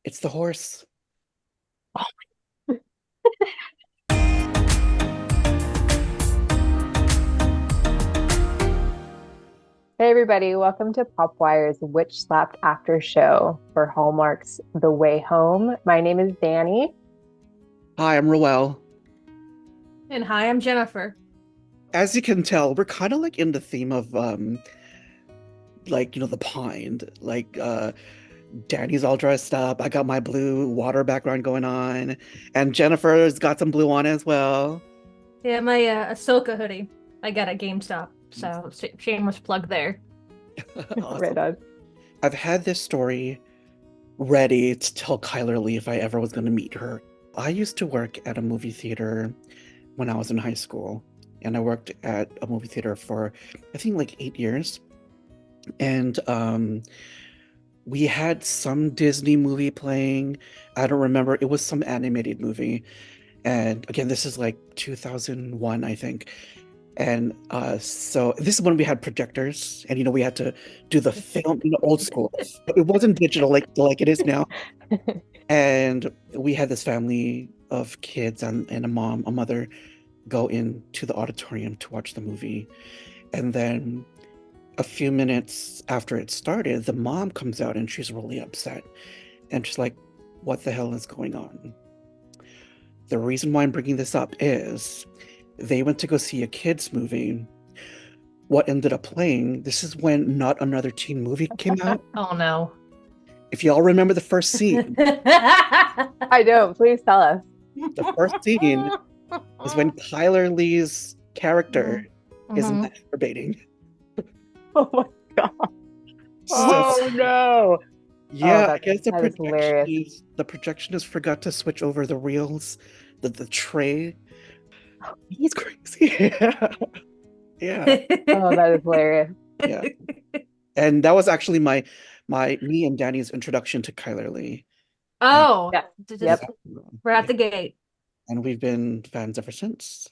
It's the horse. Hey everybody, welcome to PopWire's WitchSlapped After Show for Hallmark's The Way Home. My name is Dani. Hi, I'm Rowell. And hi, I'm Jennifer. As you can tell, we're kind of like in the theme of the pond. Danny's all dressed up. I got my blue water background going on, and Jennifer's got some blue on as well. Yeah, my Ahsoka hoodie I got at GameStop, so shameless plug there. Awesome. Right on. I've had this story ready to tell Leigh if I ever was going to meet her. I used to work at a movie theater when I was in high school, and I worked at a movie theater for, I think, like 8 years. And we had some Disney movie playing. I don't remember. It was some animated movie. And again, this is like 2001, I think. And so this is when we had projectors, and we had to do the film in the old school. It wasn't digital like it is now. And we had this family of kids and a mother go into the auditorium to watch the movie. And then a few minutes after it started, the mom comes out and she's really upset. And she's like, what the hell is going on? The reason why I'm bringing this up is they went to go see a kids movie. What ended up playing, this is when Not Another Teen Movie came out. Oh no. If y'all remember the first scene, I don't. Please tell us. the first scene is when Lee's character is masturbating. Oh my god. So, no. yeah, Oh, I guess that is hilarious. the projectionist forgot to switch over the reels, the tray. He's crazy. Yeah. Oh, that is hilarious. Yeah. And that was actually me and Dani's introduction to Leigh. Oh, yeah. Just right out the gate. And we've been fans ever since.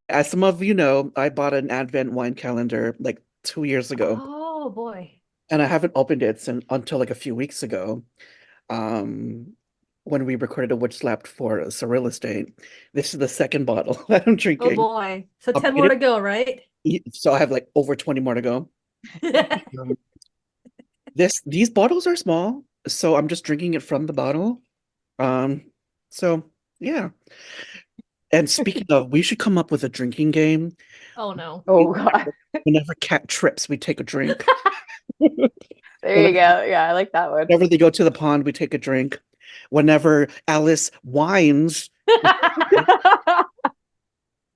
As some of you know, I bought an Advent wine calendar like 2 years ago. Oh boy. And I haven't opened it until like a few weeks ago. When we recorded a WitchSlapped for Surreal Estate. This is the second bottle that I'm drinking. Oh boy. So 10 more to go, right? So I have like over 20 more to go. These bottles are small, so I'm just drinking it from the bottle. So yeah. And speaking of, we should come up with a drinking game. Oh no. Oh god. Whenever Cat trips, we take a drink. There you go. Yeah, I like that one. Whenever they go to the pond, we take a drink. Whenever Alice whines,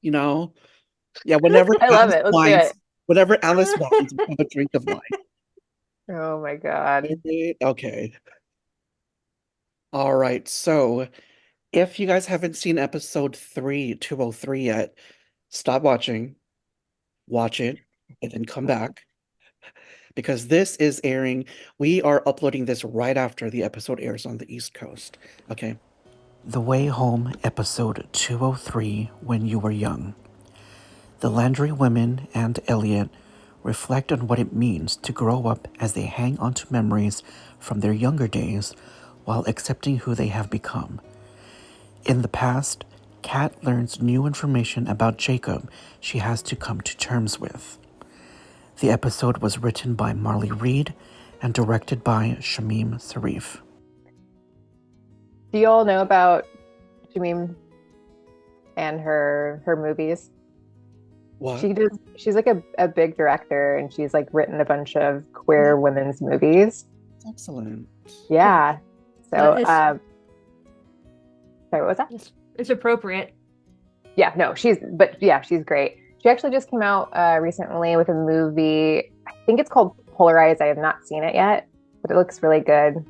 whenever I love it. Let's do it. Whenever Alice whines, we have a drink of wine. Oh my god. Okay. All right. So if you guys haven't seen episode 203 yet, stop watching, watch it, and then come back. Because this is airing, we are uploading this right after the episode airs on the East Coast. Okay. The Way Home, episode 203, When You Were Young. The Landry women and Elliot reflect on what it means to grow up as they hang onto memories from their younger days while accepting who they have become. In the past, Kat learns new information about Jacob she has to come to terms with. The episode was written by Marley Reed and directed by Shamim Sarif. Do you all know about Shamim and her movies? What? She's like a big director, and she's like written a bunch of queer women's movies. Excellent. Yeah. So sorry, what was that? It's appropriate. Yeah, no, she's great. She actually just came out recently with a movie. I think it's called Polarized. I have not seen it yet, but it looks really good.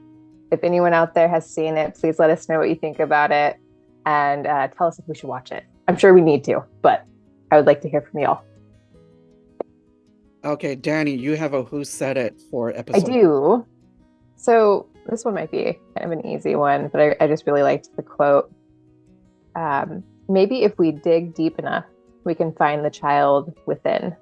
If anyone out there has seen it, please let us know what you think about it, and tell us if we should watch it. I'm sure we need to, but I would like to hear from y'all. Okay, Dani, you have a Who Said It for episode. I do. So this one might be kind of an easy one, but I just really liked the quote. Maybe if we dig deep enough, we can find the child within.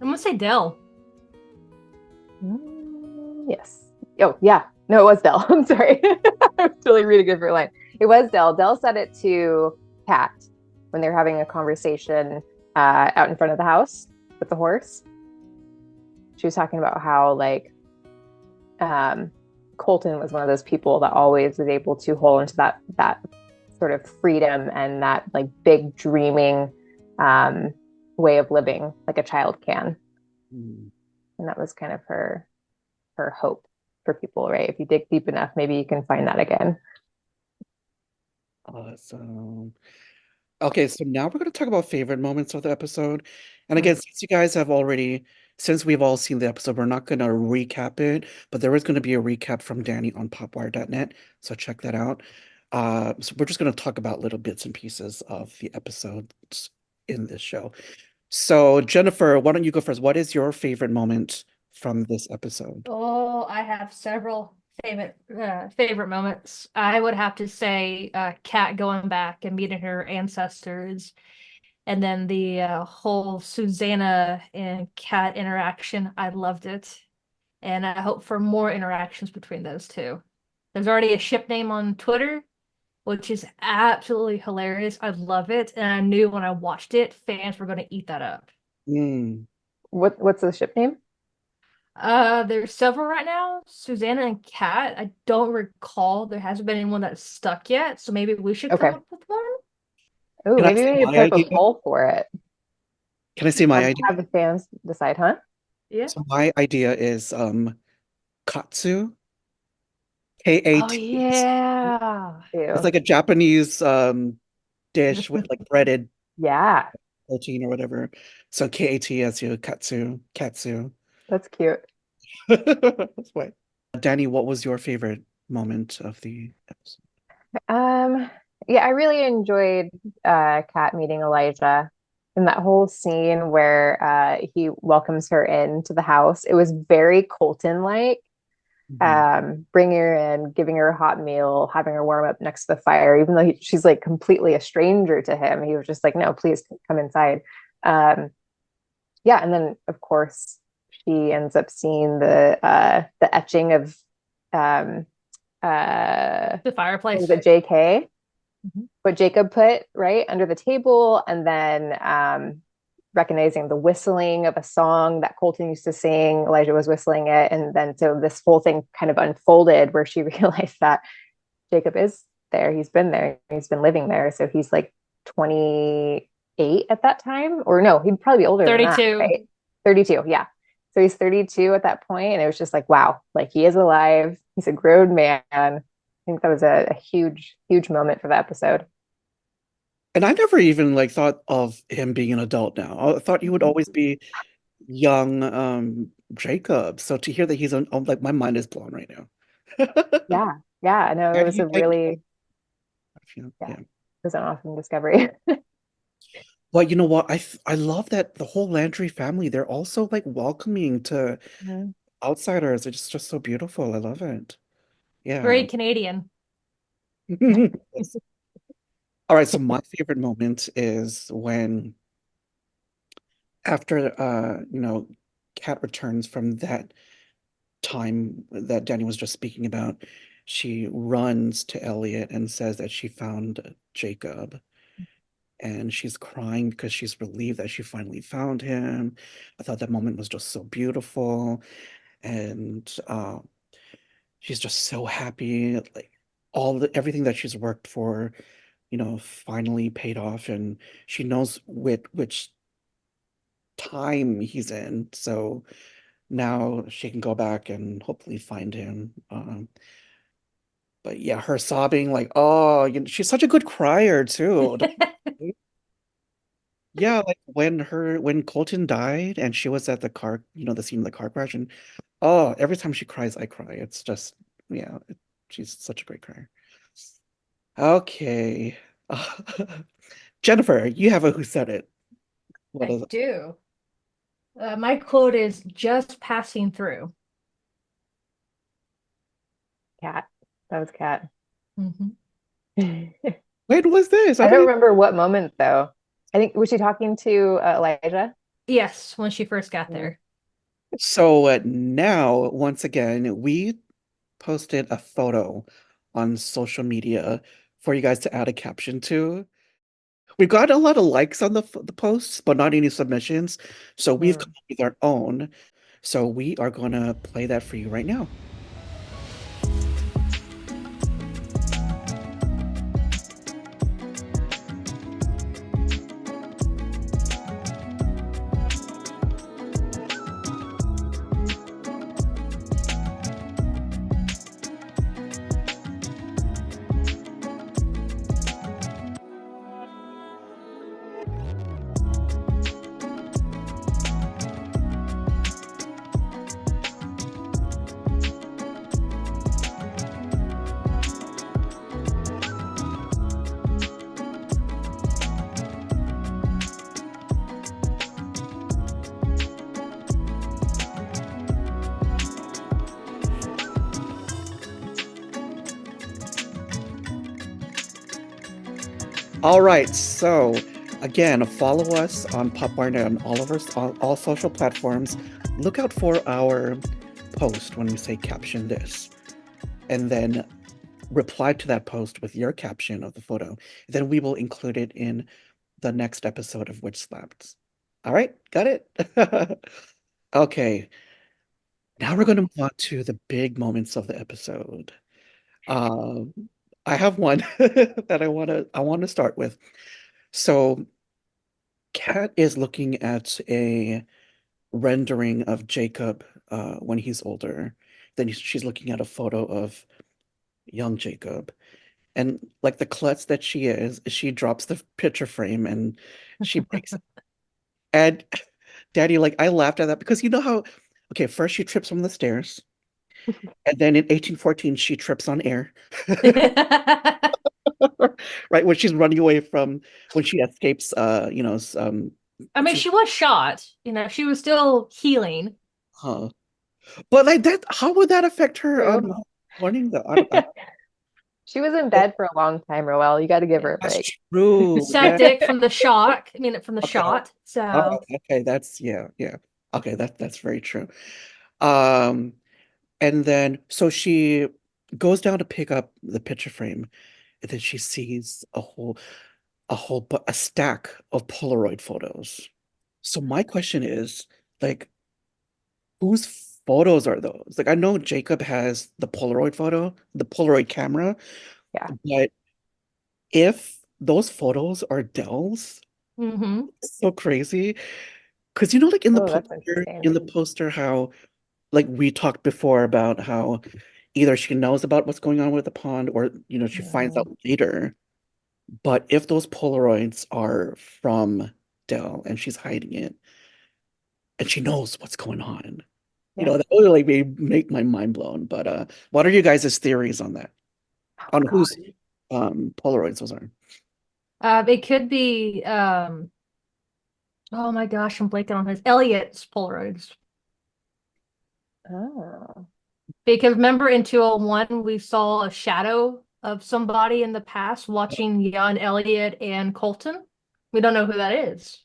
I'm gonna say Dell. Yes. Oh, yeah. No, it was Dell. I'm sorry. I was totally reading a different line. It was Dell. Dell said it to Kat when they were having a conversation out in front of the house with the horse. She was talking about how like Colton was one of those people that always was able to hold into that sort of freedom and that like big dreaming way of living like a child can. Mm. And that was kind of her hope for people, right? If you dig deep enough, maybe you can find that again. Awesome. Okay, so now we're going to talk about favorite moments of the episode. And again, since we've all seen the episode, we're not going to recap it, but there is going to be a recap from Dani on popwire.net. So check that out. So we're just going to talk about little bits and pieces of the episodes in this show. So Jennifer, why don't you go first? What is your favorite moment from this episode? Oh, I have several favorite moments. I would have to say Kat going back and meeting her ancestors, and then the whole Susanna and Kat interaction. I loved it, and I hope for more interactions between those two. There's already a ship name on Twitter, which is absolutely hilarious. I love it, and I knew when I watched it, fans were going to eat that up. Mm. What's the ship name? There's several right now. Susanna and Kat. I don't recall. There hasn't been anyone that's stuck yet, so maybe we should come Okay. up with one. Oh, Can I maybe say we need to my put up a idea? poll for it. Can I say my idea? Have the fans decide, huh? Yeah. So my idea is katsu, Oh K-A-T. yeah. It's Ew. like a Japanese dish with like breaded Yeah, protein or whatever. So K-A-T-S-U, katsu. that's cute. That's why. Dani, what was your favorite moment of the episode? Um, yeah, I really enjoyed Kat meeting Elijah and that whole scene where he welcomes her into the house. It was very Colton-like, Mhm. bringing her in, giving her a hot meal, having her warm up next to the fire, even though she's like completely a stranger to him. He was just like, no, please come inside. Um, yeah, and then of course she ends up seeing the etching of um, The what fireplace. was it, JK? Mhm. What Jacob put right under the table, and then recognizing the whistling of a song that Colton used to sing. Elijah was whistling it, and then so this whole thing kind of unfolded where she realized that Jacob is there. He's been there. He's been living there. So he's like 28 at that time, or no, he'd probably be older than that, 32. right? 32, yeah. So he's 32 at that point, and it was just like, wow, like he is alive. He's a grown man. I think that was a huge, huge moment for the episode. And I never even like thought of him being an adult now. I thought he would always be young Jacob. So to hear that he's on, like my mind is blown right now. Yeah, yeah. No, How it do was a you like really, yeah, yeah. it was an awesome discovery. Well, you know what? I love that the whole Landry family, they're also like welcoming to Mhm. outsiders. It's just so beautiful. I love it. Yeah. Very Canadian. Yes. All right, so my favorite moment is when after Kat returns from that time that Dani was just speaking about, she runs to Elliot and says that she found Jacob. And she's crying because she's relieved that she finally found him. I thought that moment was just so beautiful. And she's just so happy. Like everything that she's worked for, finally paid off. And she knows which time he's in. So now she can go back and hopefully find him. But yeah, her sobbing, like, oh, she's such a good crier too. Yeah, like when Colton died and she was at the car, the scene of the car crash, and oh, every time she cries, I cry. It's just, yeah, she's such a great crier. Okay. Jennifer, you have a who said it. What I is it? do. My quote is just passing through. Cat. That was Cat. Mhm. When was this? I I don't don't even. remember what moment though. I think was she talking to Elijah? Yes, when she first got there. So now, once again, we posted a photo on social media for you guys to add a caption to. We've got a lot of likes on the posts, but not any submissions. So we've come Mm. up with our own. So we are going to play that for you right now. All right, so again, follow us on PopWire on all of all social platforms. Look out for our post when we say caption this, and then reply to that post with your caption of the photo. Then we will include it in the next episode of WitchSlapped. All right, got it? Okay, now we're going to move on to the big moments of the episode. Um, I have one that I want to start with. So Kat is looking at a rendering of Jacob when he's older. Then she's looking at a photo of young Jacob. And like the klutz that she is, she drops the picture frame and she breaks it. And Daddy, like I laughed at that because you know how, okay, first she trips from the stairs, and then in 1814 she trips on air. Right when she's running away from when she escapes I mean, she she was shot, she was still healing. huh. But like that, how would that affect her True. learning the I don't, I, She was in bed for a long time, Rowell. You got to give her a that's break. true. Yeah. Septic from the shock. I mean, from the Okay. shot. Oh, So, okay. That's yeah. Okay, that's very true. Um, and then so she goes down to pick up the picture frame, and then she sees a stack of Polaroid photos. So my question is, like, whose photos are those? Like, I know Jacob has the Polaroid photo, the Polaroid camera, Yeah. but if those photos are Dell's, hmm it's so crazy. Because you know, like in the Oh, that's poster, interesting. how like we talked before about how either she knows about what's going on with the pond or she finds out Mhm. later. But if those Polaroids are from Dell and she's hiding it and she knows what's going on, Yeah. that would like make my mind blown. But what are you guys' theories on that? Oh On God. whose Polaroids those are? it could be, oh my gosh, I'm blanking on his Elliot's Polaroids. Oh. Because remember in 201, we saw a shadow of somebody in the past watching young Elliot and Colton. We don't know who that is.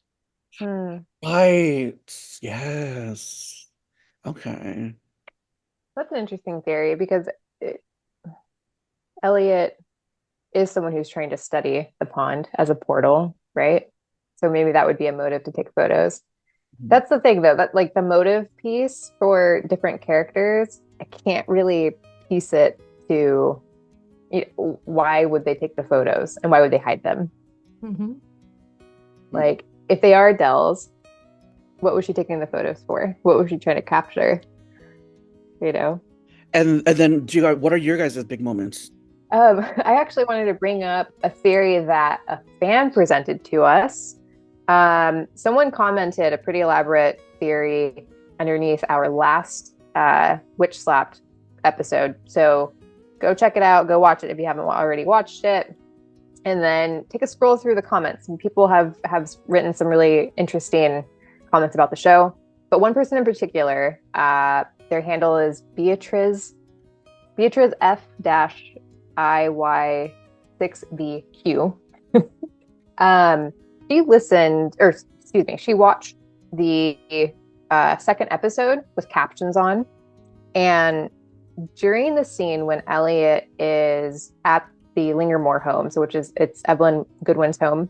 Hmm. Right. Yes. Okay. That's an interesting theory because it, Elliot is someone who's trying to study the pond as a portal, right? So maybe that would be a motive to take photos. That's the thing, though, that like the motive piece for different characters, I can't really piece it to why would they take the photos and why would they hide them? Mm-hmm. Like, if they are Dells, what was she taking the photos for? What was she trying to capture? You know? And then do you guys, what are your guys' big moments? I actually wanted to bring up a theory that a fan presented to us. Someone commented a pretty elaborate theory underneath our last WitchSlapped episode. So go check it out. Go watch it if you haven't already watched it. And then take a scroll through the comments. And people have written some really interesting comments about the show. But one person in particular, their handle is Beatriz F-IY6BQ. She listened, or excuse me, she watched the second episode with captions on. And during the scene when Elliot is at the Lingermore home, so it's Evelyn Goodwin's home,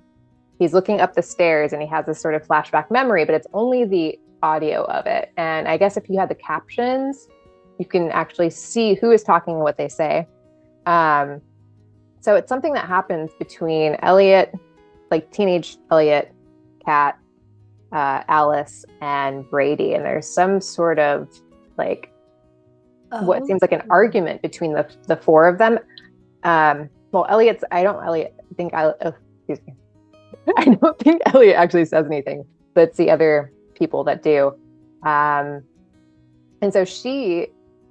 he's looking up the stairs and he has this sort of flashback memory, but it's only the audio of it. And I guess if you had the captions, you can actually see who is talking and what they say. So it's something that happens between Elliot, like teenage Elliot, Kat, Alice, and Brady. And there's some sort of like what seems like an argument between the four of them. Well, Elliot, I don't think Elliot actually says anything, but it's the other people that do. And so she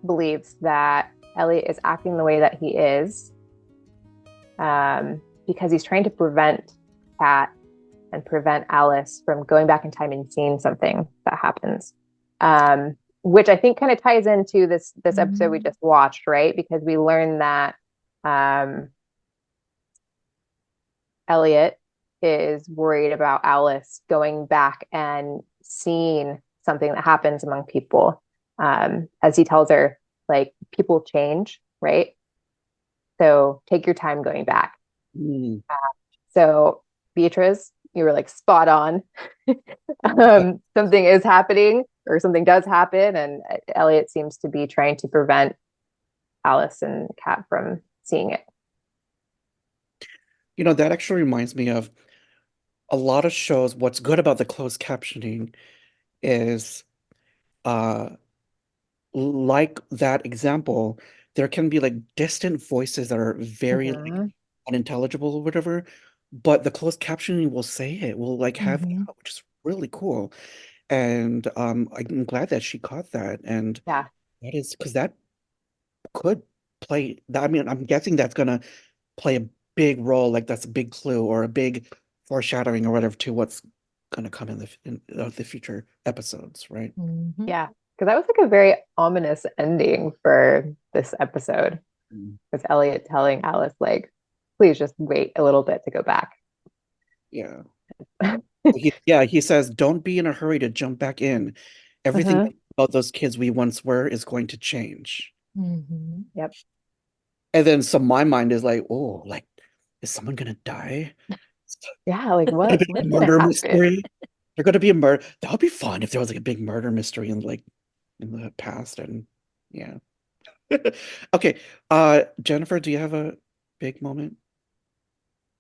believes that Elliot is acting the way that he is because he's trying to prevent Kat and prevent Alice from going back in time and seeing something that happens. Which I think kind of ties into this episode we just watched, right? Because we learned that Elliot is worried about Alice going back and seeing something that happens among people. As he tells her, like, people change, right? So take your time going back. So Beatrice, you were like spot on. Something is happening or something does happen, and Elliot seems to be trying to prevent Alice and Kat from seeing it. You know, that actually reminds me of a lot of shows. What's good about the closed captioning is like that example, there can be like distant voices that are very like unintelligible or whatever, but the closed captioning will say it, will like have it out, which is really cool. And I'm glad that she caught that. And Yeah. that is because that could play that. I mean, I'm guessing that's gonna play a big role, like that's a big clue or a big foreshadowing or whatever to what's gonna come in the future episodes, right? Yeah. Because that was like a very ominous ending for this episode. With Elliot telling Alice, like, please just wait a little bit to go back. Yeah. He says, don't be in a hurry to jump back in. Everything about those kids we once were is going to change. Yep. And then so my mind is like, oh, like, is someone gonna die? Yeah, like what's A gonna murder happen? mystery. They're gonna be a murder. That would be fun if there was like a big murder mystery in the past. And yeah. Okay. Jennifer, do you have a big moment?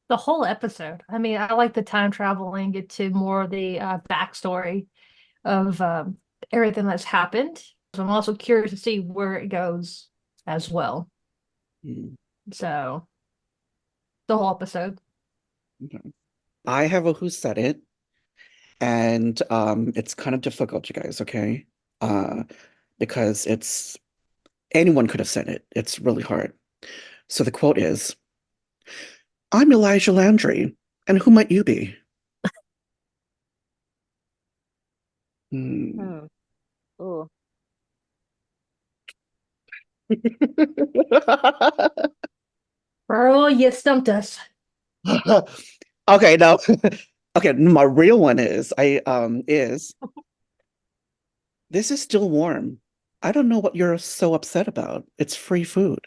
The whole episode. I mean, I like the time traveling, get to more of the backstory of everything that's happened. So I'm also curious to see where it goes as well. So the whole episode. Okay. I have a who said it, and it's kind of difficult, you guys, okay? Because it's anyone could have said it. It's really hard. So the quote is, I'm Elijah Landry, and who might you be? Ooh. Rowell, you stumped us. Okay, no. Okay, my real one is this is still warm. I don't know what you're so upset about. It's free food.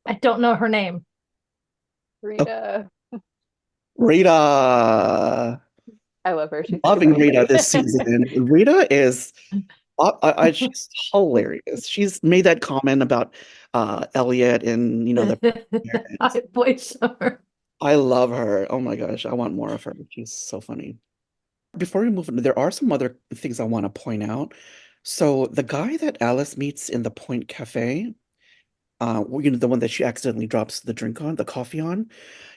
I don't know her name. Rita. Rita. I love her. She's so Loving funny. Rita this season. Rita is she's hilarious. She's made that comment about Elliot and the voiceover. I love her. Oh my gosh, I want more of her. She's so funny. Before we move on, there are some other things I want to point out. So the guy that Alice meets in the Point Cafe, the one that she accidentally drops the coffee on,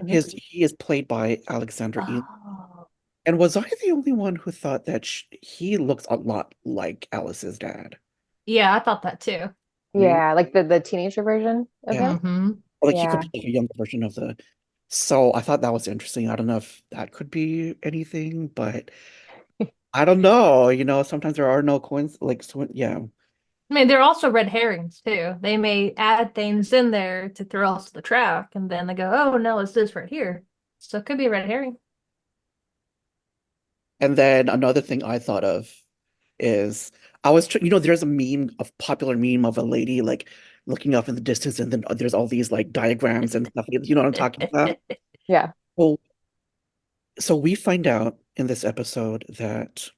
he is played by Alexander E. Oh. And was I the only one who thought that he looks a lot like Alice's dad? Yeah, I thought that too. Yeah, like the teenager version of him. Like he could Yeah. be like a younger version of the. So I thought that was interesting. I don't know if that could be anything, but I don't know. Sometimes there are no coins. Yeah. I mean, they're also red herrings too. They may add things in there to throw us the track, and then they go, "Oh no, it's this right here." So it could be a red herring. And then another thing I thought of is there's a popular meme of a lady like looking up in the distance, and then there's all these like diagrams and stuff. You know what I'm talking about? Yeah. Well, so we find out in this episode that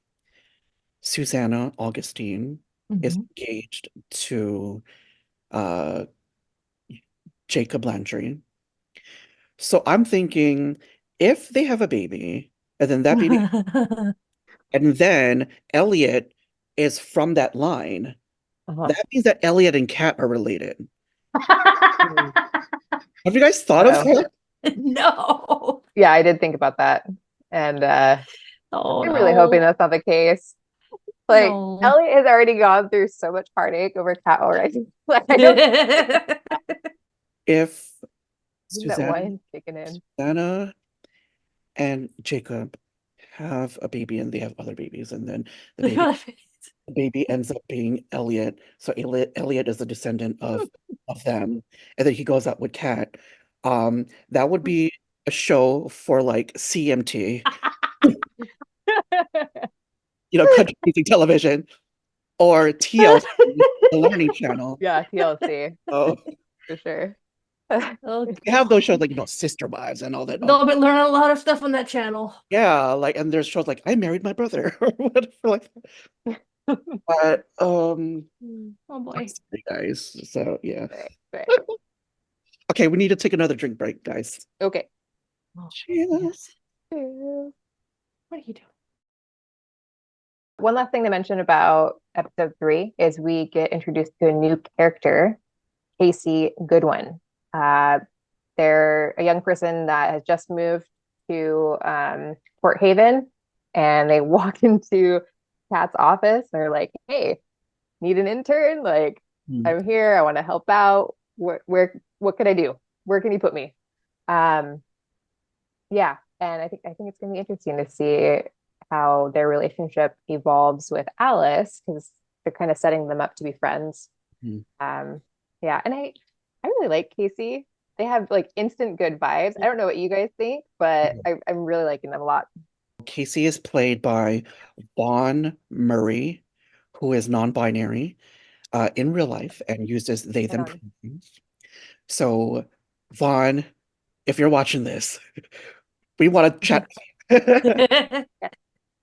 Susanna Augustine is Mhm. engaged to uh Jacob Landry. So I'm thinking if they have a baby, and then that baby, and then Elliot is from that line, Uh-huh. that means that Elliot and Kat are related. Mm. Have you guys thought of Uh-oh. that? No. Yeah, I did think about that. And Oh I'm really hoping no. that's not the case. Like, No. Elliot has already gone through so much heartache over Cat already. Like, I don't If think that Susanna, wine's kicking in. Susanna and Jacob have a baby and they have other babies, and then the baby ends up being Elliot. So Elliot is the descendant of them, and then he goes out with Kat. That would be a show for like CMT, country music television, or TLC, the Learning Channel. Yeah, TLC Oh, for sure. they have those shows like Sister Wives and all that. They'll be learning a lot of stuff on that channel. Yeah, like, and there's shows like I Married My Brother or whatever, like. But Oh boy. sorry, guys. So yeah. Right, right. Okay, we need to take another drink break, guys. Okay. Oh, Cheers. One what are you doing? last thing to mention about episode 3 is we get introduced to a new character, Casey Goodwin. They're a young person that has just moved to Port Haven, and they walk into Kat's office. And they're like, "Hey, need an intern? Like, I'm here. I want to help out. What could I do? Where can you put me?" Yeah, and I think it's going to be interesting to see how their relationship evolves with Alice, because they're kind of setting them up to be friends. Mhm. Yeah, and I really like Casey. They have like instant good vibes. I don't know what you guys think, but I'm really liking them a lot. Casey is played by Vaughan Murrae, who is non-binary in real life and uses they Right them on. pronouns. So, Vaughan, if you're watching this, we want to chat.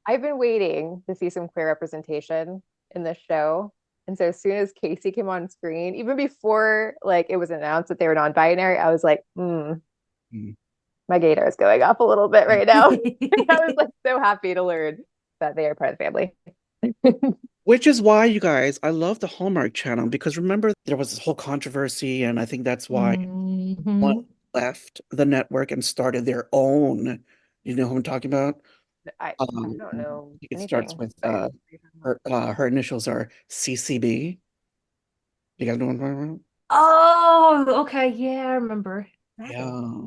I've been waiting to see some queer representation in this show. And so as soon as Casey came on screen, even before like it was announced that they were non-binary, I was like, my gator is going up a little bit right now. I was like so happy to learn that they are part of the family. Which is why, you guys, I love the Hallmark Channel, because remember there was this whole controversy, and I think that's why one Mhm. left the network and started their own. You know who I'm talking about? I Um, don't know it starts anything. with But her initials are CCB. You guys know what I'm talking about? Oh, okay. Yeah, I remember. Yeah.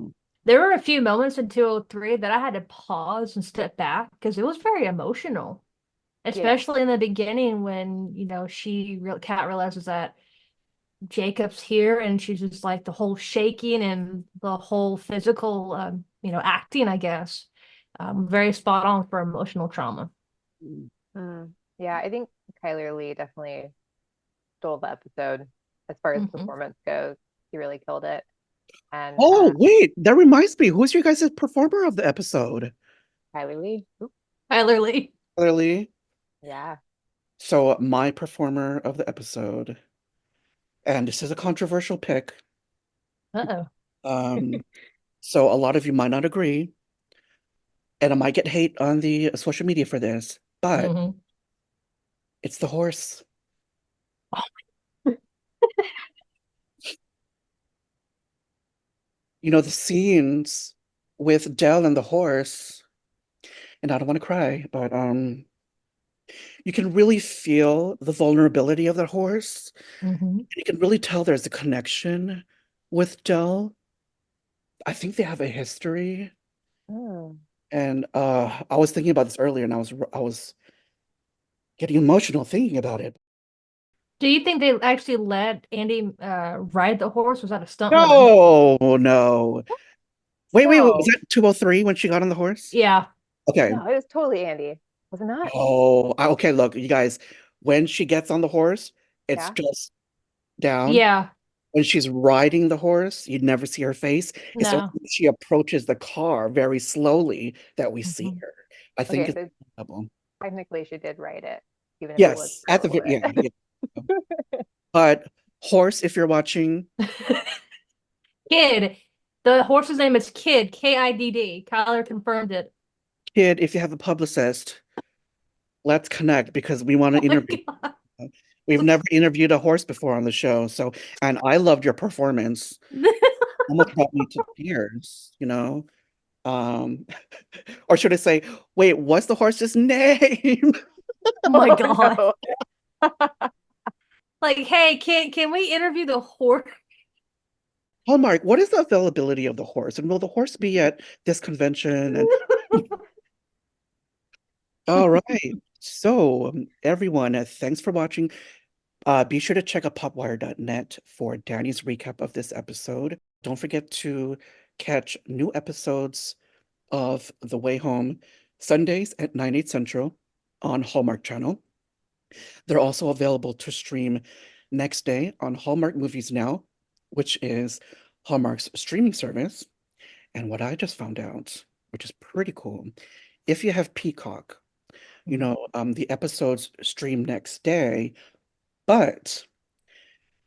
There were a few moments in 203 that I had to pause and step back because it was very emotional, yeah. especially in the beginning when, Kat realizes that Jacob's here and she's just like the whole shaking and the whole physical, acting, I guess. Very spot on for emotional trauma. Yeah, I think Chyler Leigh definitely stole the episode as far as Hmm. performance goes. He really killed it. And Oh, wait, that reminds me. Who's your guys' performer of the episode? Chyler Leigh. Oop. Chyler Leigh. Clearly. Yeah. So my performer of the episode, and this is a controversial pick. Uh-oh. Um, so a lot of you might not agree, and I might get hate on the social media for this, but Hmm. it's the horse. The scenes with Dell and the horse, and I don't want to cry, but you can really feel the vulnerability of the horse. Hmm. You can really tell there's a connection with Dell. I think they have a history. Mm. And I was thinking about this earlier, and I was getting emotional thinking about it. Do you think they actually let Andie ride the horse? Was that a stunt woman? No, no. Wait, was No. that 203 when she got on the horse? Yeah. Okay. No, it was totally Andie. Was it not? Oh, okay. Look, you guys, when she gets on the horse, it's Yeah. just down. Yeah, When she's riding the horse, you never see her face. It's only no. when she approaches the car very slowly that we see Mhm. her. I think Okay, it's so double. technically she did write it, even if it was Yes, a at the little yeah, bit. yeah. But horse, if you're watching, Kid. The horse's name is Kid, Kidd. Kyler confirmed it. kid, if you have a publicist, let's connect because we want to Oh my interview. God. We've never interviewed a horse before on the show, so and I loved your performance. Almost brought me to tears, you know. Um, or should I say, wait, what's the horse's name? Oh my Oh God. no. Like, hey, can we interview the horse? Hallmark, what is the availability of the horse? And will the horse be at this convention? And all right. So, everyone, thanks for watching. Be sure to check out popwire.net for Dani's recap of this episode. Don't forget to catch new episodes of The Way Home Sundays at 9, 8 Central on Hallmark Channel. They're also available to stream next day on Hallmark Movies Now, which is Hallmark's streaming service. And what I just found out, which is pretty cool, if you have Peacock, the episodes stream next day, but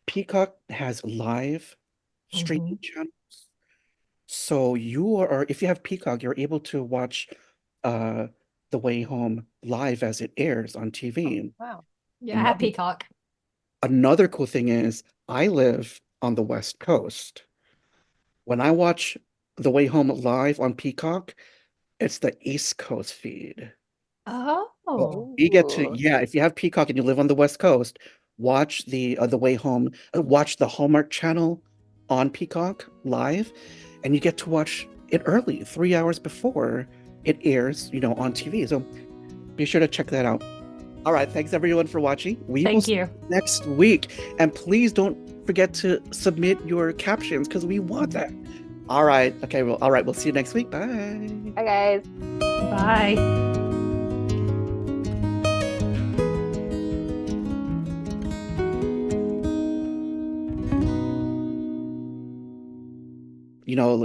Peacock has live streaming Mhm. channels. So if you have Peacock, you're able to watch uh The Way Home live as it airs on Oh, TV. wow. Yeah, I have Another Peacock. another cool thing is I live on the West Coast. When I watch The Way Home live on Peacock, it's the East Coast feed. So Oh. you get to, Ooh. yeah, if you have Peacock and you live on the West Coast, watch the Way Home, watch the Hallmark Channel on Peacock live, and you get to watch it early, 3 hours before it airs, on TV. So be sure to check that out. All right, thanks everyone for watching. We will Thank see you. you next week, and please don't forget to submit your captions because we want that. All right, okay, well, all right, we'll see you next week. Bye. Hi guys. Bye.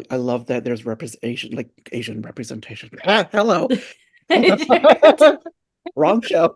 I love that there's representation, like Asian representation. Hello. Wrong show.